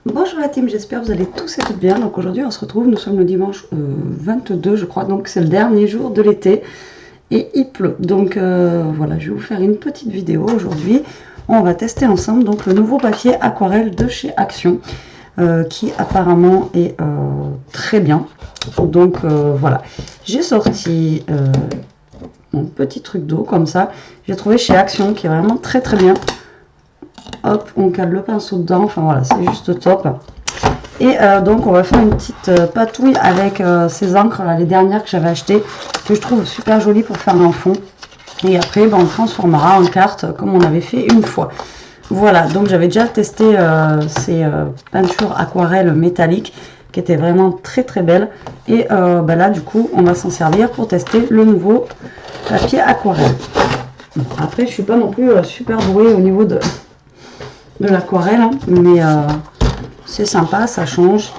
Bonjour la team, j'espère que vous allez tous et toutes bien. Donc aujourd'hui on se retrouve, nous sommes le dimanche 22 je crois, donc c'est le dernier jour de l'été et il pleut. Donc voilà, je vais vous faire une petite vidéo aujourd'hui. On va tester ensemble donc le nouveau papier aquarelle de chez Action qui apparemment est très bien. Donc voilà, j'ai sorti mon petit truc d'eau comme ça. J'ai trouvé chez Action qui est vraiment très bien. Hop, on cale le pinceau dedans, enfin voilà, c'est juste top. Et donc on va faire une petite patouille avec ces encres là, les dernières que j'avais achetées, que je trouve super jolies pour faire un fond. Et après on transformera en carte comme on avait fait une fois. Voilà, donc j'avais déjà testé ces peintures aquarelles métalliques qui étaient vraiment très belles. Et là du coup on va s'en servir pour tester le nouveau papier aquarelle. Bon, après je suis pas non plus super douée au niveau de l'aquarelle, hein, mais c'est sympa, ça change.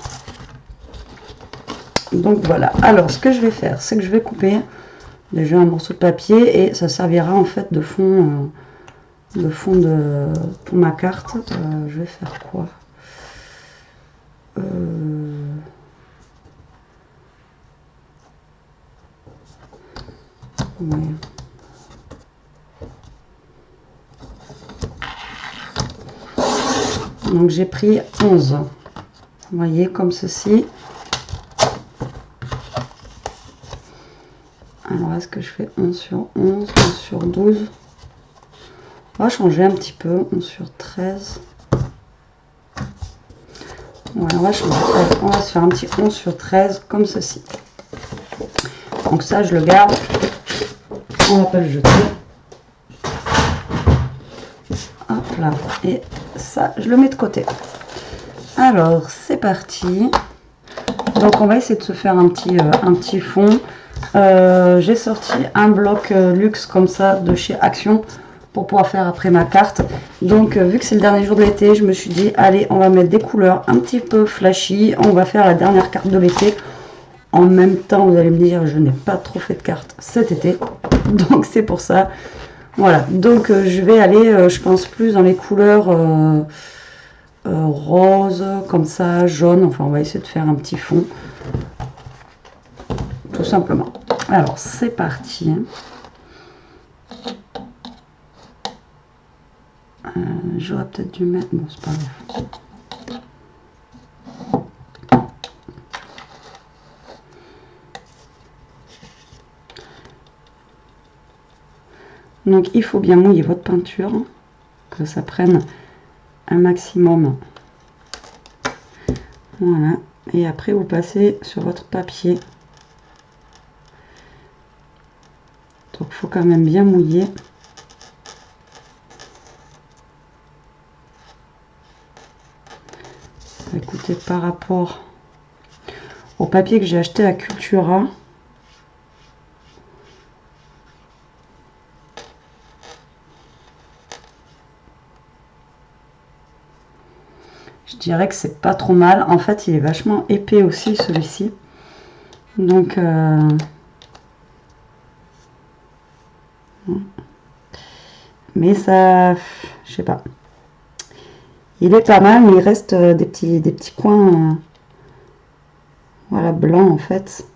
Donc voilà, alors ce que je vais faire, c'est que je vais couper déjà un morceau de papier et ça servira en fait de fond, pour ma carte. Je vais faire quoi? Ouais. Donc j'ai pris 11, vous voyez, comme ceci. Alors est-ce que je fais 11 sur 11, 11 sur 12? On va changer un petit peu, 11 sur 13. Voilà, on va changer. On va se faire un petit 11 sur 13 comme ceci. Donc ça je le garde, on va pas le jeter. Hop là, et ça je le mets de côté. Alors c'est parti. Donc on va essayer de se faire un petit fond. J'ai sorti un bloc luxe comme ça de chez Action pour pouvoir faire après ma carte. Donc vu que c'est le dernier jour de l'été, je me suis dit allez, on va mettre des couleurs un petit peu flashy, on va faire la dernière carte de l'été. En même temps, vous allez me dire, je n'ai pas trop fait de cartes cet été, donc c'est pour ça. Voilà, donc je vais aller, je pense, plus dans les couleurs rose, comme ça, jaune. Enfin, on va essayer de faire un petit fond, tout simplement. Alors, c'est parti. J'aurais peut-être dû mettre... Bon, c'est pas grave. Donc il faut bien mouiller votre peinture, que ça prenne un maximum. Voilà, et après vous passez sur votre papier. Donc il faut quand même bien mouiller. Écoutez, par rapport au papier que j'ai acheté à Cultura, je dirais que c'est pas trop mal. En fait, il est vachement épais aussi, celui-ci. Donc, mais ça, je sais pas. Il est pas mal, mais il reste des petits coins, voilà, blancs en fait,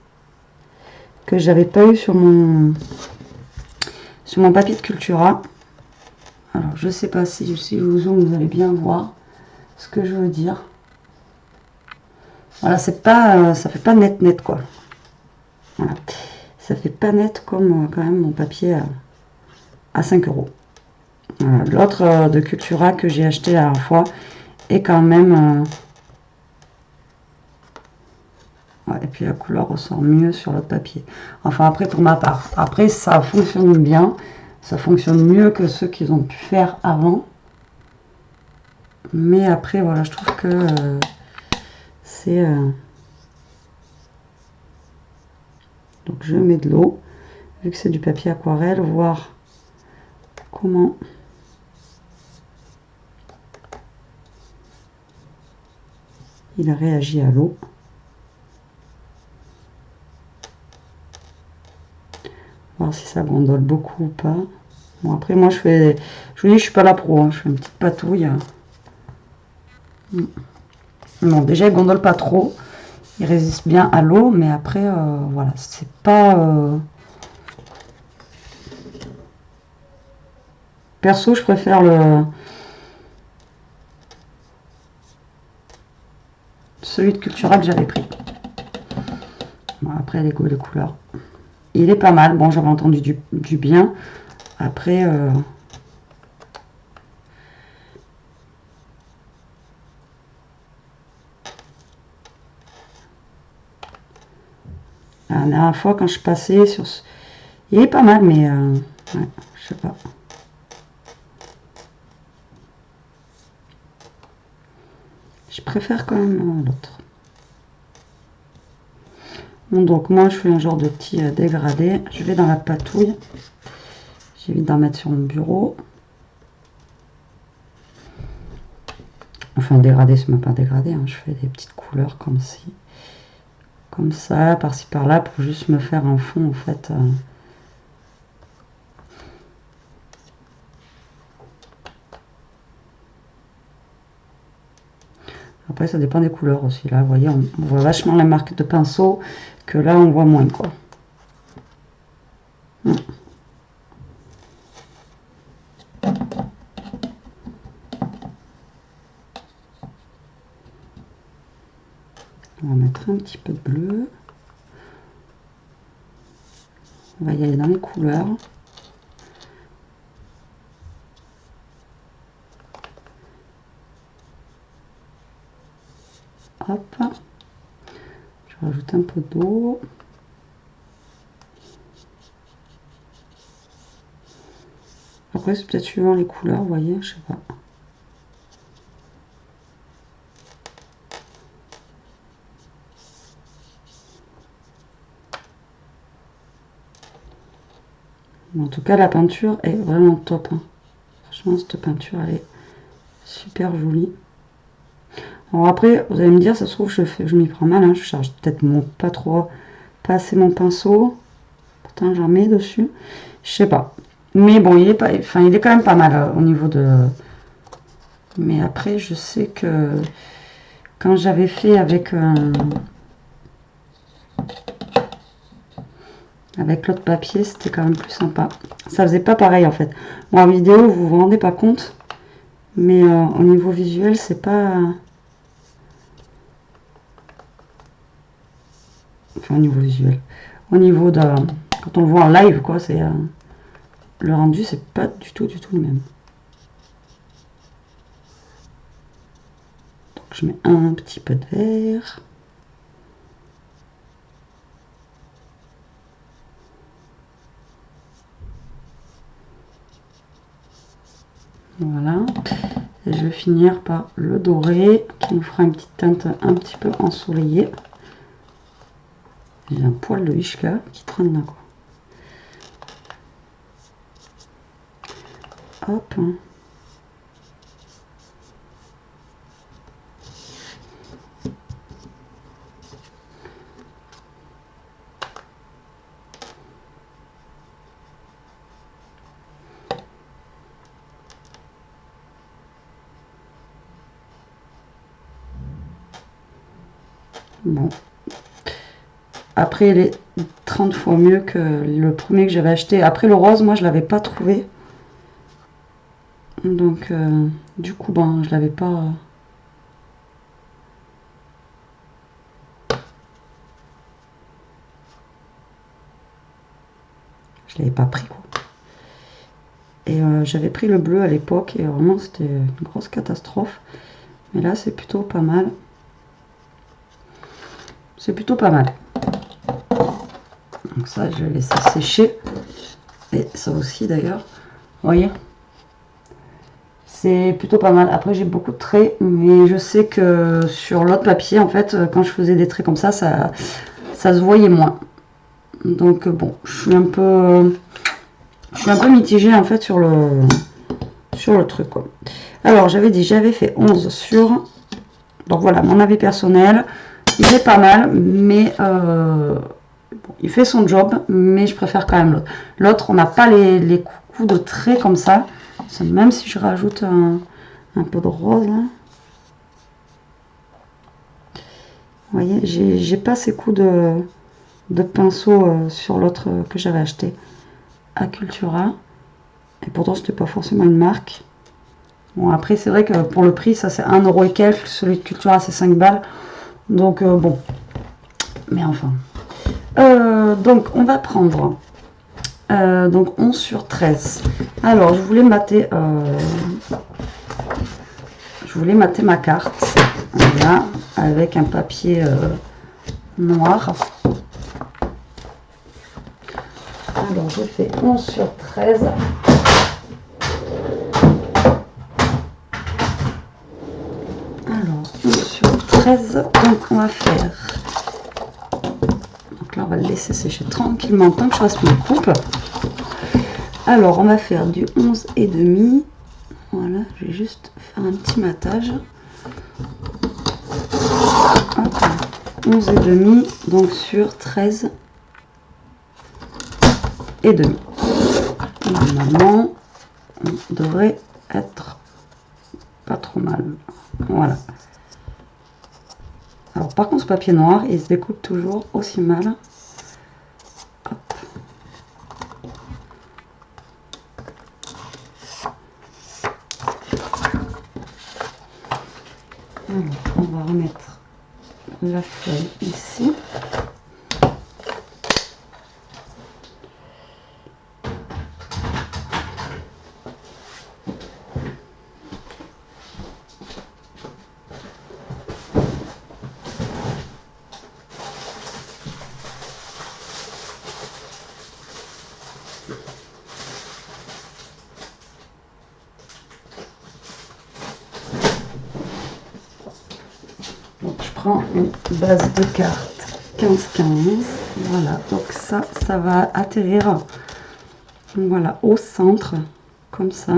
que j'avais pas eu sur mon papier de Cultura. Alors, je sais pas si je vous zoome, vous allez bien voir ce que je veux dire. Voilà, c'est pas, ça fait pas net quoi. Voilà, ça fait pas net comme quand même mon papier à 5 €. Voilà, l'autre de Cultura que j'ai acheté la dernière fois est quand même ouais, et puis la couleur ressort mieux sur l'autre papier. Enfin après pour ma part, après ça fonctionne bien, ça fonctionne mieux que ceux qu'ils ont pu faire avant. Mais après voilà, je trouve que c'est donc je mets de l'eau, vu que c'est du papier aquarelle, voir comment il a réagi à l'eau. Voir si ça gondole beaucoup ou pas. Bon après moi je vous dis je suis pas la pro, hein, je fais une petite patouille. Bon, déjà, il gondole pas trop. Il résiste bien à l'eau, mais après, voilà, c'est pas... Perso, je préfère celui de Cultura que j'avais pris. Bon, après, les couleurs. Il est pas mal. Bon, j'avais entendu du bien. Après... la dernière fois, quand je passais sur... Il est pas mal, mais... ouais, je sais pas. Je préfère quand même l'autre. Bon, donc moi je fais un genre de petit dégradé. Je vais dans la patouille. J'évite d'en mettre sur mon bureau. Enfin, dégradé, c'est même pas dégradé. Hein. Je fais des petites couleurs comme ci. Comme ça, par-ci par-là, pour juste me faire un fond en fait. Après, ça dépend des couleurs aussi. Là, vous voyez, on voit vachement les marques de pinceau que là, on voit moins, quoi. On va mettre un petit peu de bleu. On va y aller dans les couleurs. Hop. Je rajoute un peu d'eau. Après, c'est peut-être suivant les couleurs, vous voyez, je sais pas. En tout cas, la peinture est vraiment top. Hein. Franchement, cette peinture, elle est super jolie. Alors après, vous allez me dire, ça se trouve, je m'y prends mal. Hein. Je charge peut-être pas assez mon pinceau. Pourtant, j'en mets dessus. Je sais pas. Mais bon, il est quand même pas mal au niveau de... Mais après, je sais que quand j'avais fait avec l'autre papier, c'était quand même plus sympa. Ça faisait pas pareil en fait. Bon, en vidéo, vous vous rendez pas compte, mais au niveau visuel, c'est pas... Enfin, au niveau visuel. Au niveau de... Quand on le voit en live, quoi, c'est... le rendu, c'est pas du tout le même. Donc, je mets un petit peu de vert. Voilà. Et je vais finir par le doré, qui nous fera une petite teinte un petit peu ensoleillée. J'ai un poil de Ishka qui traîne là, quoi. Hop. Bon. Après, il est 30 fois mieux que le premier que j'avais acheté. Après, le rose, moi, je l'avais pas trouvé. Donc, du coup, ben, je l'avais pas... Je l'avais pas pris, quoi. Et j'avais pris le bleu à l'époque et vraiment, c'était une grosse catastrophe. Mais là, c'est plutôt pas mal. C'est plutôt pas mal. Donc ça, je vais laisser sécher. Et ça aussi, d'ailleurs. Vous voyez, c'est plutôt pas mal. Après, j'ai beaucoup de traits, mais je sais que sur l'autre papier, en fait, quand je faisais des traits comme ça se voyait moins. Donc bon, je suis un peu mitigée en fait sur le truc, quoi. Alors, j'avais dit, j'avais fait 11 sur... Donc voilà, mon avis personnel, il est pas mal, mais bon, il fait son job, mais je préfère quand même l'autre. L'autre, on n'a pas les coups de traits comme ça. Même si je rajoute un peu de rose, là. Vous voyez, j'ai pas ces coups de pinceau sur l'autre que j'avais acheté à Cultura. Et pourtant, c'était pas forcément une marque. Bon, après, c'est vrai que pour le prix, ça c'est 1 € et quelques. Celui de Cultura, c'est 5 balles. Donc, bon. Mais enfin. Donc, on va prendre donc 11 sur 13. Alors, je voulais mater ma carte. Voilà, avec un papier noir. Alors, je fais 11 sur 13. Alors, 11 sur 13. Donc, on va faire... Donc là, on va le laisser sécher tranquillement tant que je reste ma coupe. Alors, on va faire du 11,5. Voilà, je vais juste faire un petit matage. 11,5, donc sur 13 et demi. Normalement, on devrait être pas trop mal. Voilà. Alors par contre, ce papier noir, il se découpe toujours aussi mal. Hop. Alors, on va remettre la feuille ici. Une base de cartes 15-15. Voilà, donc ça va atterrir voilà au centre comme ça,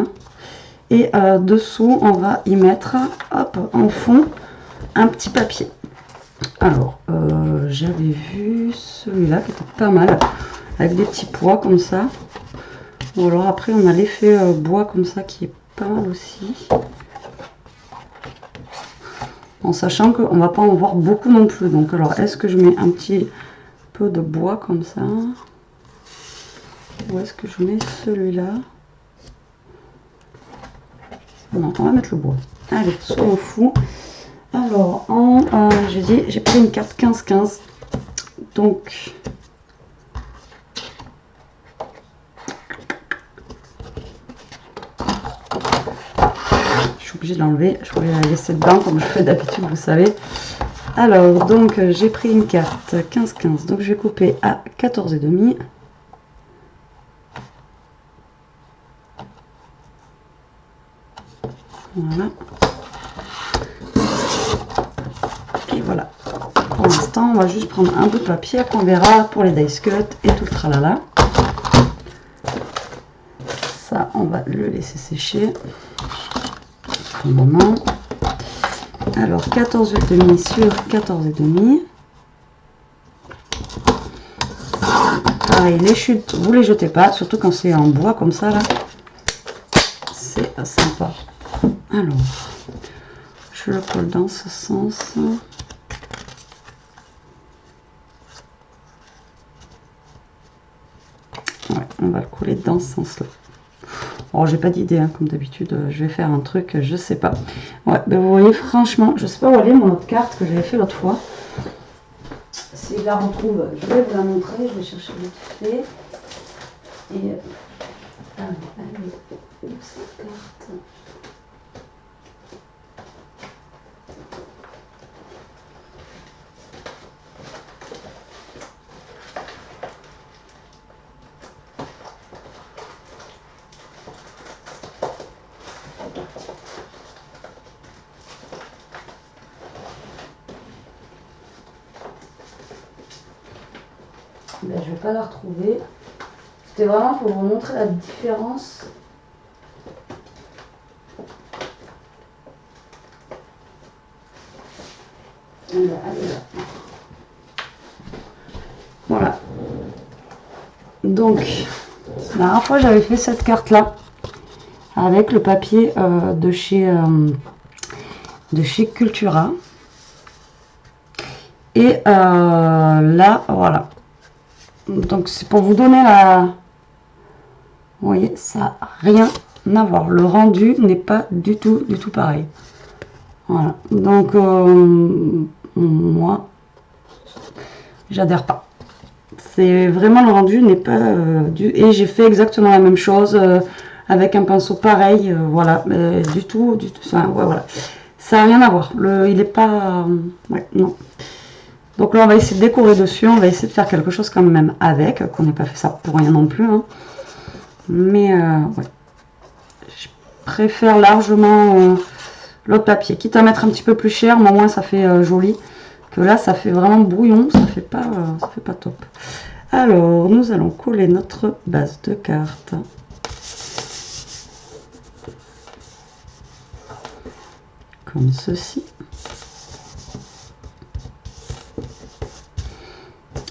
et dessous on va y mettre hop en fond un petit papier. Alors j'avais vu celui-là qui était pas mal avec des petits pois comme ça, ou alors après on a l'effet bois comme ça qui est pas mal aussi. En sachant qu'on va pas en voir beaucoup non plus. Donc alors, est-ce que je mets un petit peu de bois comme ça, ou est-ce que je mets celui-là? Non, on va mettre le bois. Allez, soyons fous. Alors, j'ai pris une carte 15-15. Donc, obligée de l'enlever, je voulais la laisser dedans comme je fais d'habitude, vous savez. Alors donc j'ai pris une carte 15-15, donc je vais couper à 14,5. Voilà. Et voilà. Pour l'instant, on va juste prendre un bout de papier qu'on verra pour les dice cut et tout le tralala. Ça, on va le laisser sécher. Pour le moment. Alors 14,5 sur 14,5. Pareil, les chutes, vous les jetez pas, surtout quand c'est en bois comme ça là. C'est sympa. Alors, je le colle dans ce sens. Ouais, on va le coller dans ce sens-là. Alors, j'ai pas d'idée, hein, comme d'habitude, je vais faire un truc, je sais pas. Ouais, ben vous voyez, franchement, je sais pas où elle est mon autre carte que j'avais fait l'autre fois. Si je la retrouve, je vais vous la montrer. Je vais chercher vite fait. Et alors, elle est où cette carte? Ben, je vais pas la retrouver. C'était vraiment pour vous montrer la différence. Elle est là. Voilà. Donc, la dernière fois j'avais fait cette carte là avec le papier de chez Cultura. Et là, voilà. Donc c'est pour vous donner la... Vous voyez, ça n'a rien à voir. Le rendu n'est pas du tout pareil. Voilà. Donc moi, j'adhère pas. C'est vraiment, le rendu n'est pas du... Et j'ai fait exactement la même chose avec un pinceau pareil. Voilà, du tout. Enfin, ouais, voilà. Ça n'a rien à voir. Il est pas... ouais, non. Donc là, on va essayer de décorer dessus. On va essayer de faire quelque chose quand même avec. Qu'on n'ait pas fait ça pour rien non plus. Hein. Mais ouais. Je préfère largement l'autre papier. Quitte à mettre un petit peu plus cher, mais au moins ça fait joli. Que là, ça fait vraiment brouillon. Ça fait pas top. Alors, nous allons coller notre base de cartes. Comme ceci.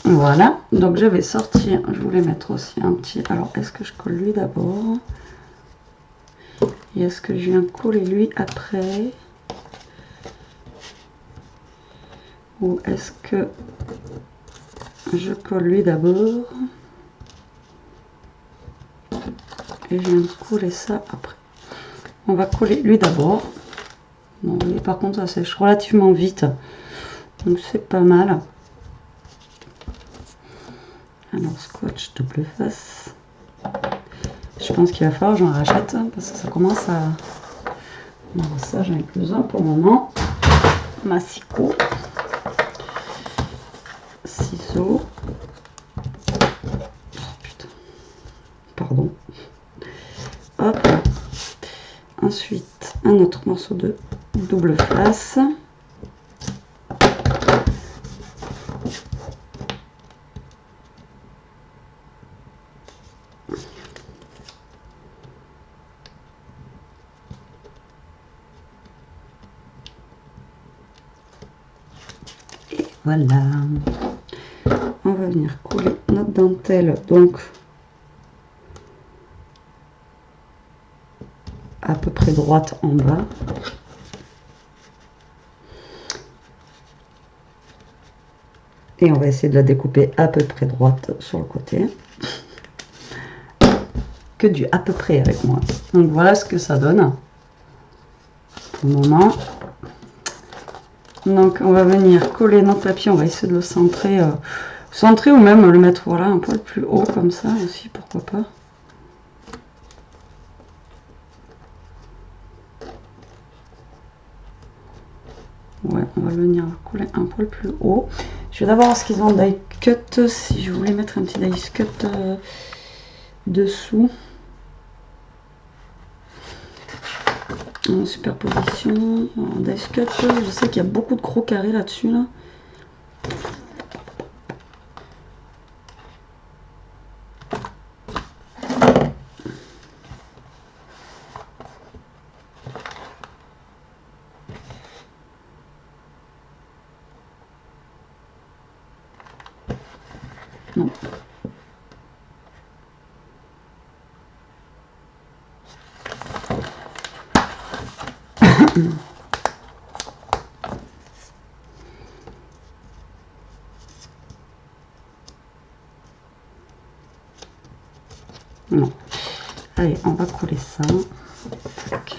Voilà, donc je vais sortir, je voulais mettre aussi un petit... Alors, est-ce que je colle lui d'abord? Et est-ce que je viens coller lui après? Ou est-ce que je colle lui d'abord? Et je viens coller ça après. On va coller lui d'abord. Bon, oui, par contre, ça sèche relativement vite. Donc, c'est pas mal. Alors, scotch double face. Je pense qu'il va falloir que j'en rachète parce que ça commence à... Alors ça, j'en ai plus besoin pour le moment. Massicot. Ciseaux. Oh, putain. Pardon. Hop. Ensuite, un autre morceau de double face. Voilà, on va venir coller notre dentelle donc à peu près droite en bas. Et on va essayer de la découper à peu près droite sur le côté. Que du à peu près avec moi. Donc voilà ce que ça donne pour le moment. Donc on va venir coller notre papier, on va essayer de le centrer, centrer ou même le mettre voilà un poil plus haut comme ça aussi, pourquoi pas. Ouais, on va venir coller un poil plus haut. Je vais d'abord voir ce qu'ils ont die cut, si je voulais mettre un petit die cut dessous. En superposition, en dice cut, je sais qu'il y a beaucoup de gros carrés là-dessus là. Non. Non. Allez, on va coller ça. Tac.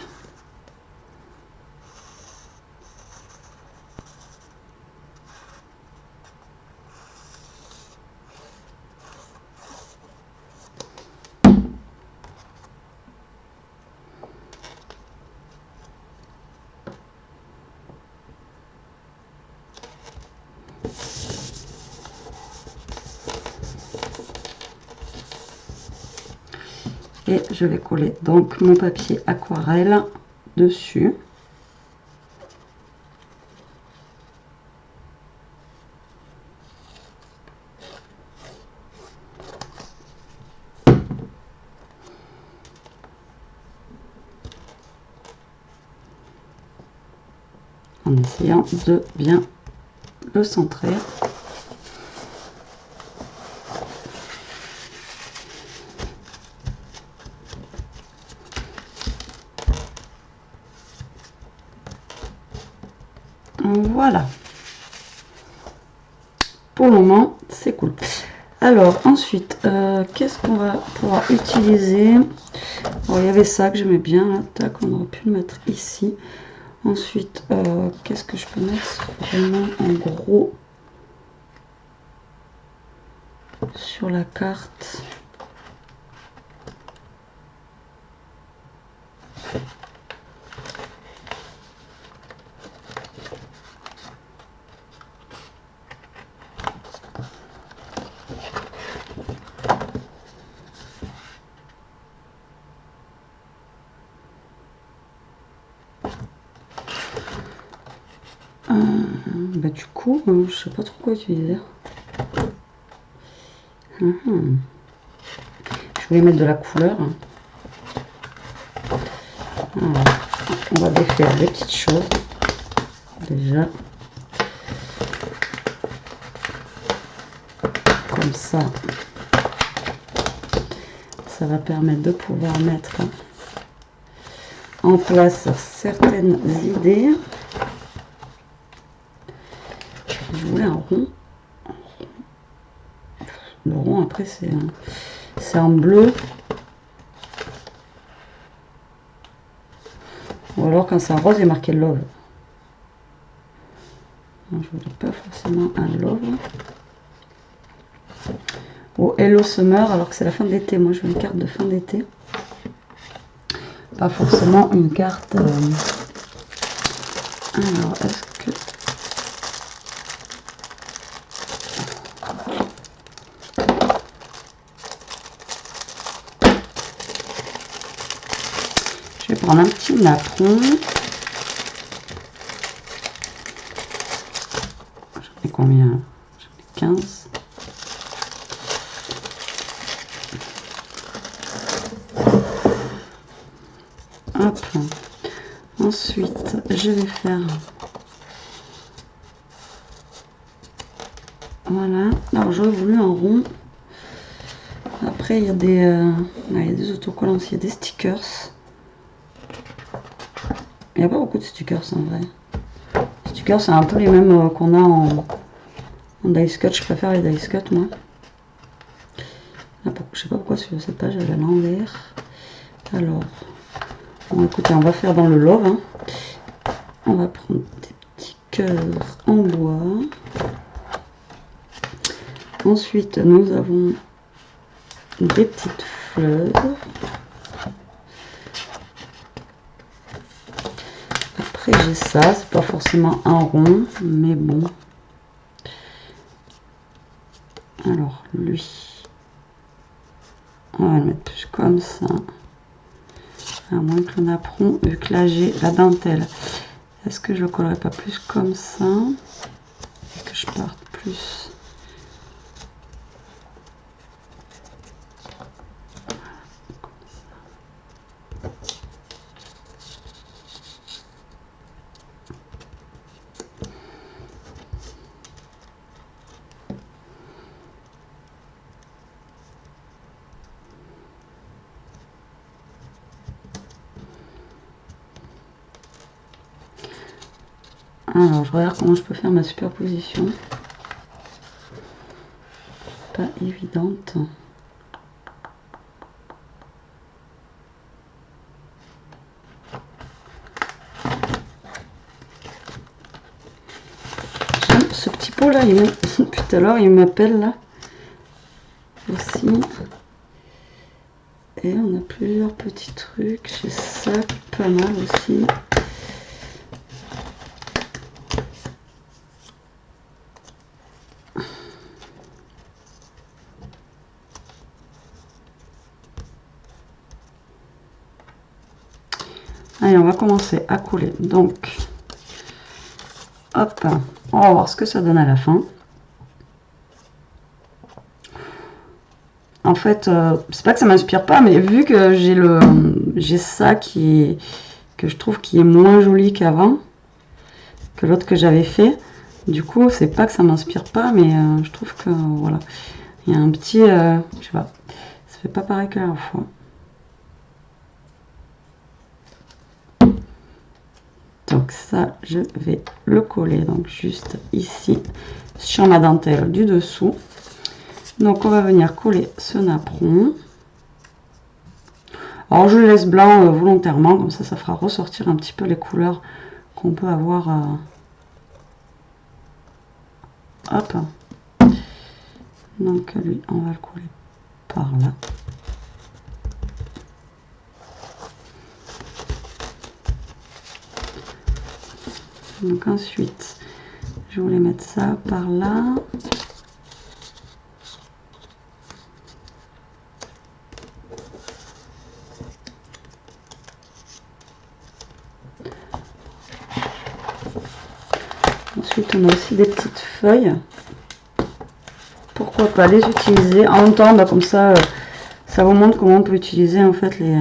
Et je vais coller donc mon papier aquarelle dessus. En essayant de bien le centrer. Voilà. pour le moment, c'est cool. Alors, ensuite, qu'est-ce qu'on va pouvoir utiliser? Alors, il y avait ça que j'aimais bien, là, tac, on aurait pu le mettre ici. Ensuite, qu'est-ce que je peux mettre vraiment en gros sur la carte? Bah du coup, je sais pas trop quoi utiliser. Je voulais mettre de la couleur. Alors, on va défaire les petites choses. Déjà. Comme ça. Ça va permettre de pouvoir mettre en place certaines idées. Je voulais un rond. Le rond, après, c'est en bleu. Ou alors, quand c'est en rose, il est marqué love. Non, je voulais pas forcément un love. Ou hello summer, alors que c'est la fin de l'été. Moi, je veux une carte de fin d'été. Pas forcément une carte. Alors, est-ce que. Je vais prendre un petit napperon. J'en ai combien? J'en ai 15. Hop. Ensuite, je vais faire. Voilà. Alors, j'aurais voulu un rond. Après, il y a des autocollants, il y a des stickers. Il n'y a pas beaucoup de stickers en vrai. Les stickers, c'est un peu les mêmes qu'on a en dice cut. Je préfère les dice cut, moi. Là, je sais pas pourquoi sur cette page elle est à l'envers. Alors, bon, écoutez, on va faire dans le love. Hein. On va prendre des petits cœurs en bois. Ensuite, nous avons des petites fleurs. Après, j'ai ça. C'est pas forcément un rond, mais bon. Alors, lui, on va le mettre plus comme ça. À moins que le napperon, vu que là j'ai la dentelle. Est-ce que je le collerai pas plus comme ça? Que je parte plus. Alors, je regarde comment je peux faire ma superposition. Pas évidente. Ce petit pot là, depuis tout à l'heure, il m'appelle là. Aussi. Et on a plusieurs petits trucs. J'ai ça pas mal aussi. Allez, on va commencer à couler. Donc, hop, on va voir ce que ça donne à la fin. En fait, c'est pas que ça m'inspire pas, mais vu que j'ai ça que je trouve qui est moins joli qu'avant, que l'autre que j'avais fait. Du coup, c'est pas que ça m'inspire pas, mais je trouve que voilà, il y a un petit, je sais pas, ça fait pas pareil que la dernière fois. Donc ça, je vais le coller, donc juste ici. sur ma dentelle du dessous. Donc on va venir coller ce napperon. Alors je le laisse blanc volontairement, comme ça fera ressortir un petit peu les couleurs qu'on peut avoir. Hop. Donc lui, on va le coller par là. Donc ensuite, je voulais mettre ça par là. Ensuite, on a aussi des petites feuilles. Pourquoi pas les utiliser en même temps, bah, comme ça, ça vous montre comment on peut utiliser en fait les.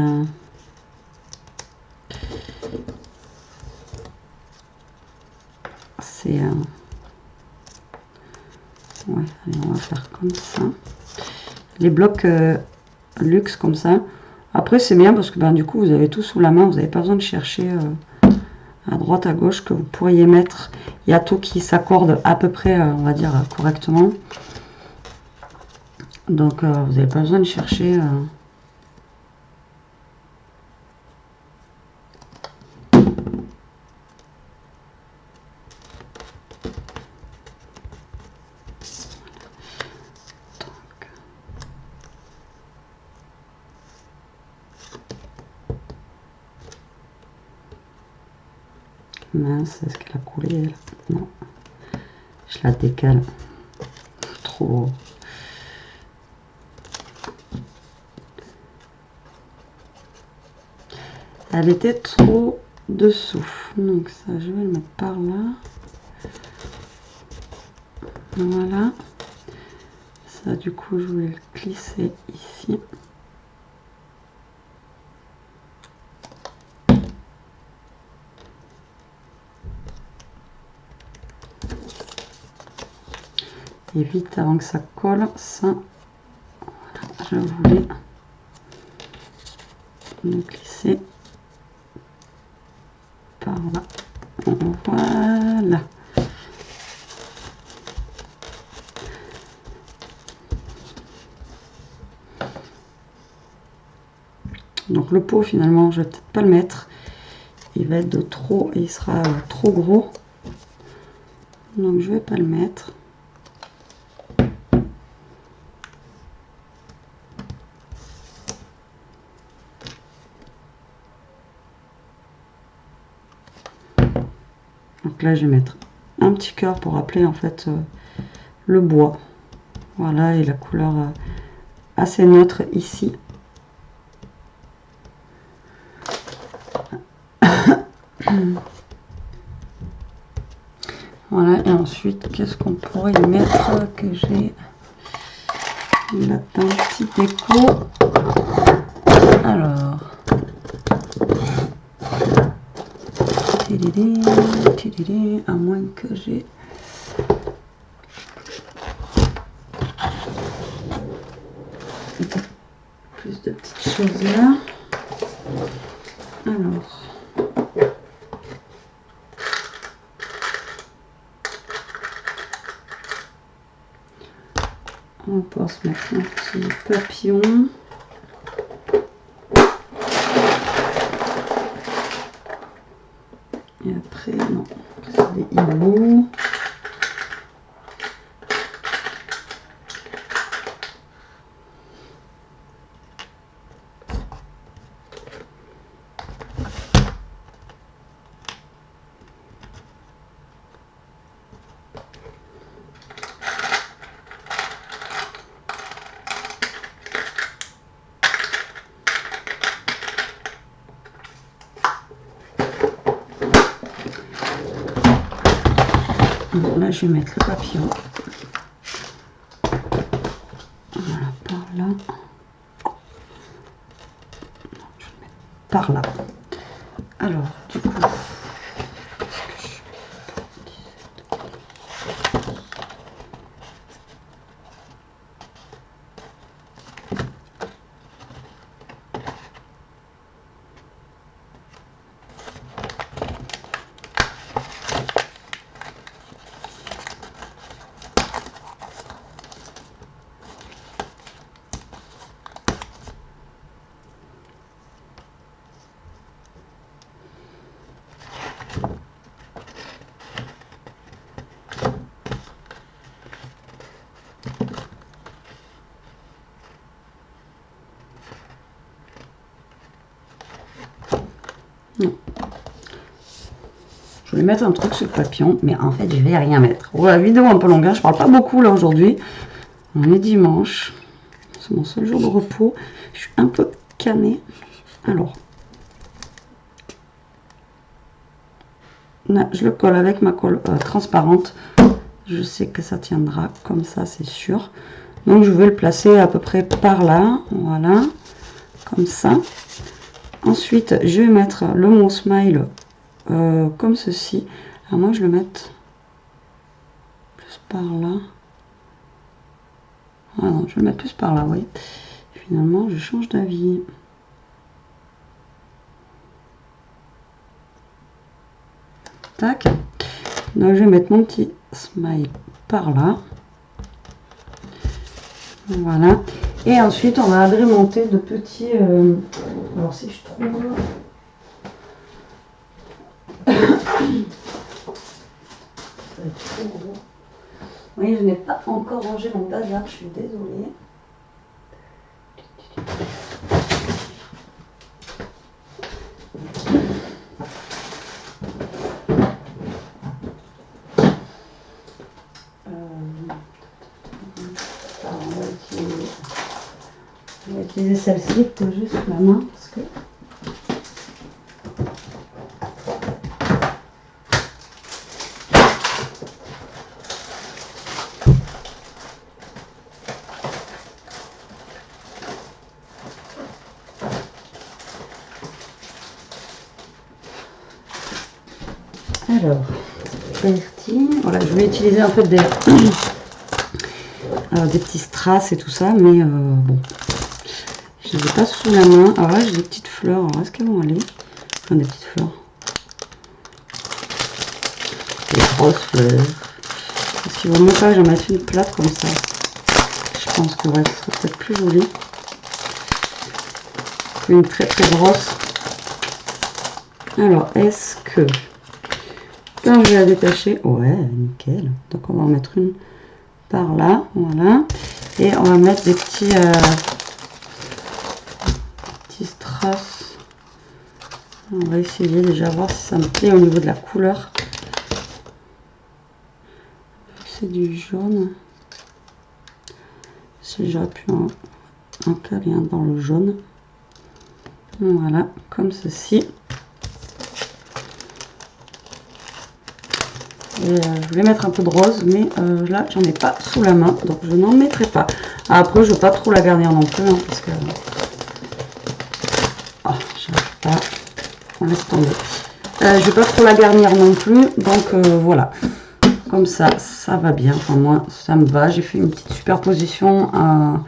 C'est. Ouais, allez, on va faire comme ça. Les blocs luxe comme ça. Après, c'est bien parce que ben, du coup, vous avez tout sous la main. Vous n'avez pas besoin de chercher à droite, à gauche que vous pourriez mettre. Il y a tout qui s'accorde à peu près, on va dire, correctement. Donc, vous n'avez pas besoin de chercher. Mince, est-ce qu'elle a coulé là? Non. Je la décale. Trop. Elle était trop dessous. Donc ça, je vais le mettre par là. Voilà. Ça, du coup, je vais le glisser ici. Et vite avant que ça colle, ça, voilà, je voulais le glisser par là. Voilà. Donc le pot finalement, je vais peut-être pas le mettre. Il va être de trop et il sera trop gros. Donc je vais pas le mettre. Donc là, je vais mettre un petit cœur pour rappeler en fait le bois. Voilà, et la couleur assez neutre ici. Voilà, et ensuite, qu'est-ce qu'on pourrait y mettre que j'ai là un petit déco. Alors, à moins que j'ai plus de petites choses là. Alors, on peut se mettre un petit papillon. Et après, non, c'est des hiboux. Bon, là, je vais mettre le papillon. Voilà, par là. Je vais le mettre par là. Alors, du coup, vais mettre un truc sur le papillon, mais en fait je vais rien mettre. Voilà, vidéo un peu longue, hein, je parle pas beaucoup là aujourd'hui. On est dimanche, c'est mon seul jour de repos. Je suis un peu canée. Alors, là, je le colle avec ma colle transparente. Je sais que ça tiendra comme ça, c'est sûr. Donc je vais le placer à peu près par là, voilà, comme ça. Ensuite, je vais mettre le Mon Smile comme ceci. Alors moi, je le mets plus par là. Ah non, je vais le mettre plus par là, oui. Finalement, je change d'avis. Tac. Donc, je vais mettre mon petit smile par là. Voilà. Et ensuite, on va agrémenter de petits... alors, si je trouve... trop gros. Oui, je n'ai pas encore rangé mon bazar, je suis désolée. On va utiliser celle-ci que j'ai sous la main parce que... Alors, parti. Voilà, je vais utiliser en fait des petits strass et tout ça, mais bon, je ne les ai pas sous la main. Alors là, j'ai des petites fleurs. Alors, est-ce qu'elles vont aller? Enfin, des petites fleurs. Des grosses fleurs. Est-ce qu'il vaut mieux pas que j'en mette une plate comme ça? Je pense que ouais, ce serait peut-être plus joli. Une très très grosse. Alors, est-ce que... Quand je vais la détacher, ouais, nickel. Donc on va en mettre une par là, voilà. Et on va mettre des petits strass. On va essayer déjà voir si ça me plaît au niveau de la couleur. C'est du jaune. Si j'aurais pu en caler un dans le jaune. Voilà, comme ceci. Et je voulais mettre un peu de rose, mais là j'en ai pas sous la main, donc je n'en mettrai pas. Après je ne veux pas trop la garnir non plus, hein, parce que j'arrive pas. On laisse tomber. Je ne vais pas trop la garnir non plus, donc voilà. Comme ça, ça va bien. Enfin moi, ça me va. J'ai fait une petite superposition. Enfin,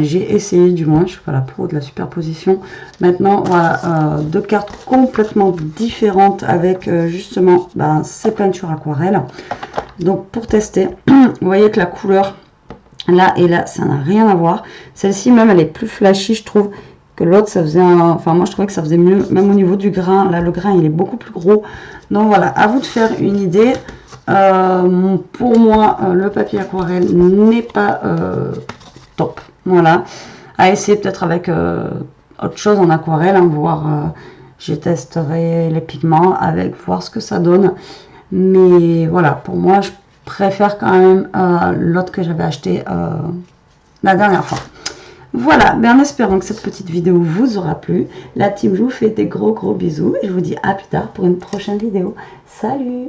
j'ai essayé du moins. Je suis pas la pro de la superposition. Maintenant, voilà, deux cartes complètement différentes avec justement ces peintures aquarelles. Donc pour tester, vous voyez que la couleur là et là, ça n'a rien à voir. Celle-ci même, elle est plus flashy, je trouve, que l'autre. Ça faisait enfin moi je trouvais que ça faisait mieux, même au niveau du grain. Là, le grain, il est beaucoup plus gros. Donc voilà, à vous de faire une idée. Pour moi, le papier aquarelle n'est pas top. Voilà, à essayer peut-être avec autre chose en aquarelle, hein, voir. Je testerai les pigments avec, voir ce que ça donne. Mais voilà, pour moi, je préfère quand même l'autre que j'avais acheté la dernière fois. Voilà, en espérant que cette petite vidéo vous aura plu. La team, je vous fais des gros bisous et je vous dis à plus tard pour une prochaine vidéo. Salut!